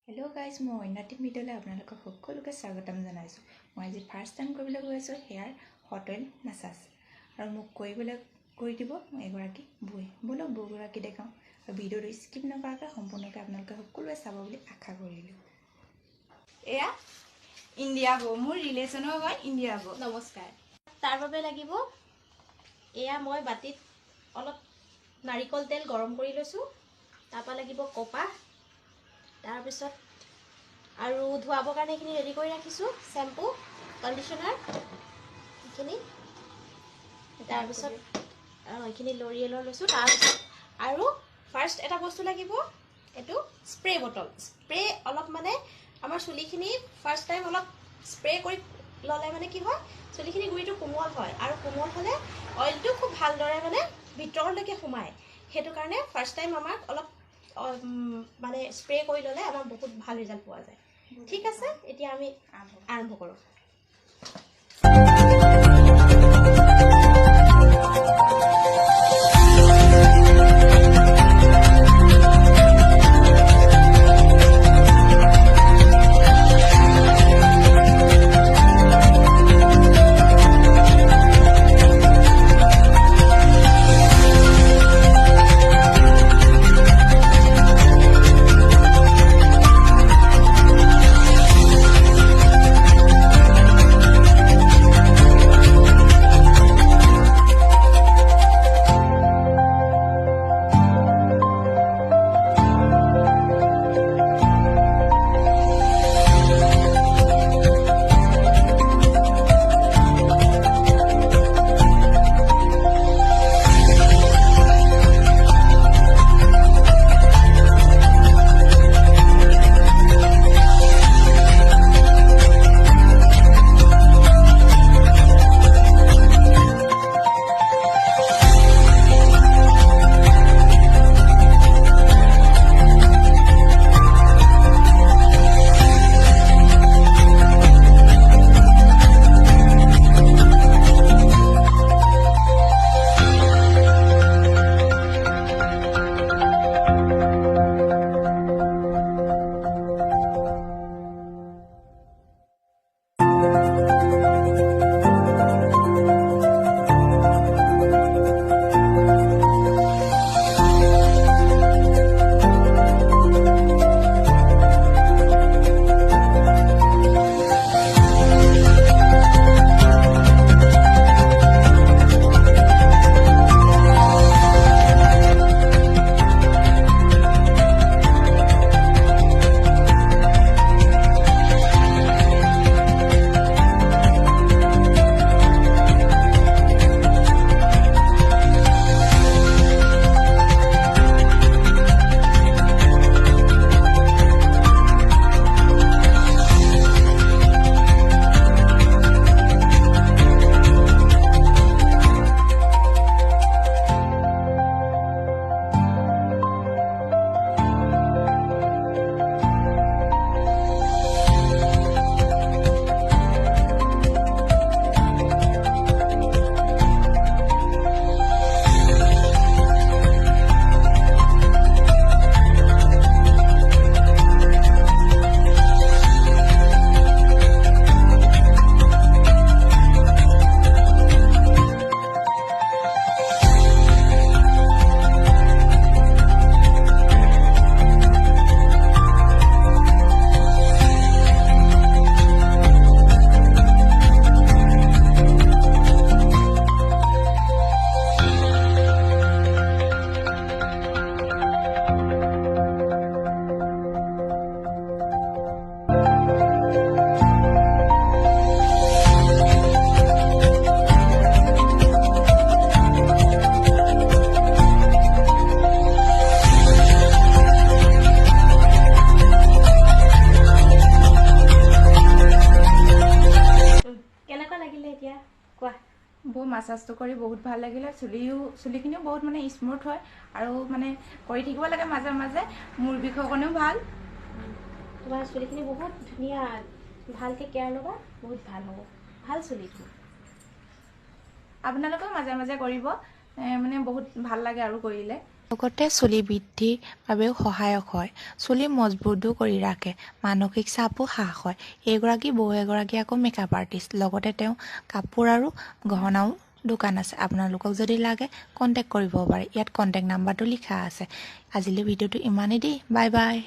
Hello guys मैं अन्यतिम भिडिओले आपनालोक सकलोके स्वागतम जानाइছো। मैं आज फार्स्ट टाइम কৰিবলৈ গৈ আছো হেয়াৰ হট অইল মাসাज আৰু মোক কৰি দিব এগৰাকী বৈ। বলক বৈগৰাকী দেখাওঁ আৰু ভিডিঅ'টো স্কিপ নকৰাকৈ সম্পূৰ্ণকৈ আপোনালোকে সকলোৱে চাব বুলি আশা কৰিলোঁ। এয়া ইণ্ডিয়া বো মোৰ ৰিলেশ্যনৰ হয় ইণ্ডিয়া বো। নমস্কাৰ। তাৰ বাবে লাগিব এয়া মই বাটিত অলপ নাৰিকল তেল গৰম কৰি লৈছো। তাৰপা লাগিব কপাহ, তাৰ পিছত আৰু ধুৱাবৰ কাৰণে এইখিনি ৰেডি কৰি ৰাখিছো, শ্যাম্পু, কণ্ডিশ্যনাৰ এইখিনি, তাৰ পিছত এইখিনি লৰিয়েলৰ লৈছো। তাৰ পিছত আৰু ফাৰ্ষ্ট এটা বস্তু লাগিব, এইটো স্প্ৰে বটল। স্প্ৰে অলপ মানে আমাৰ চুলিখিনি ফাৰ্ষ্ট টাইম অলপ স্প্ৰে কৰি ললে মানে কি হয়, চুলিখিনি গুৰিটো কোমল হয় আৰু কোমল হলে অইলটো খুব ভালদৰে মানে ভিতৰলৈকে সোমায়। সেইটো কাৰণে ফাৰ্ষ্ট টাইম আমাক অলপ মানে স্প্ৰে কৰি ললে আমাৰ বহুত ভাল ৰিজাল্ট পোৱা যায়। ঠিক আছে, এতিয়া আমি আৰম্ভ কৰোঁ। বৈ মাসাজটো কৰি বহুত ভাল লাগিলে। চুলিখিনিও বহুত মানে স্মুথ হয় আৰু মানে কৰি থাকিব লাগে মাজে মাজে। মূৰ বিষৰ কাৰণেও ভাল। তোমাৰ চুলিখিনি বহুত ধুনীয়া, ভালকৈ কেয়াৰ ল'বা, বহুত ভাল হ'ব, ভাল চুলিখিনি। আপোনালোকেও মাজে মাজে কৰিব, মানে বহুত ভাল লাগে আৰু কৰিলে। লগতে চুলি বৃদ্ধিৰ বাবেও সহায়ক হয়। চুলি মজবুতো কৰি ৰাখে, মানসিক চাপো হ্ৰাস হয়। এইগৰাকী বৌ এগৰাকী আকৌ মেকআপ আৰ্টিষ্ট, লগতে তেওঁ কাপোৰ আৰু গহনাও দোকান আছে। আপোনালোকক যদি লাগে কণ্টেক্ট কৰিব পাৰে, ইয়াত কণ্টেক্ট নাম্বাৰটো লিখা আছে। আজিলৈ ভিডিঅ'টো ইমানেই দেই, বাই বাই।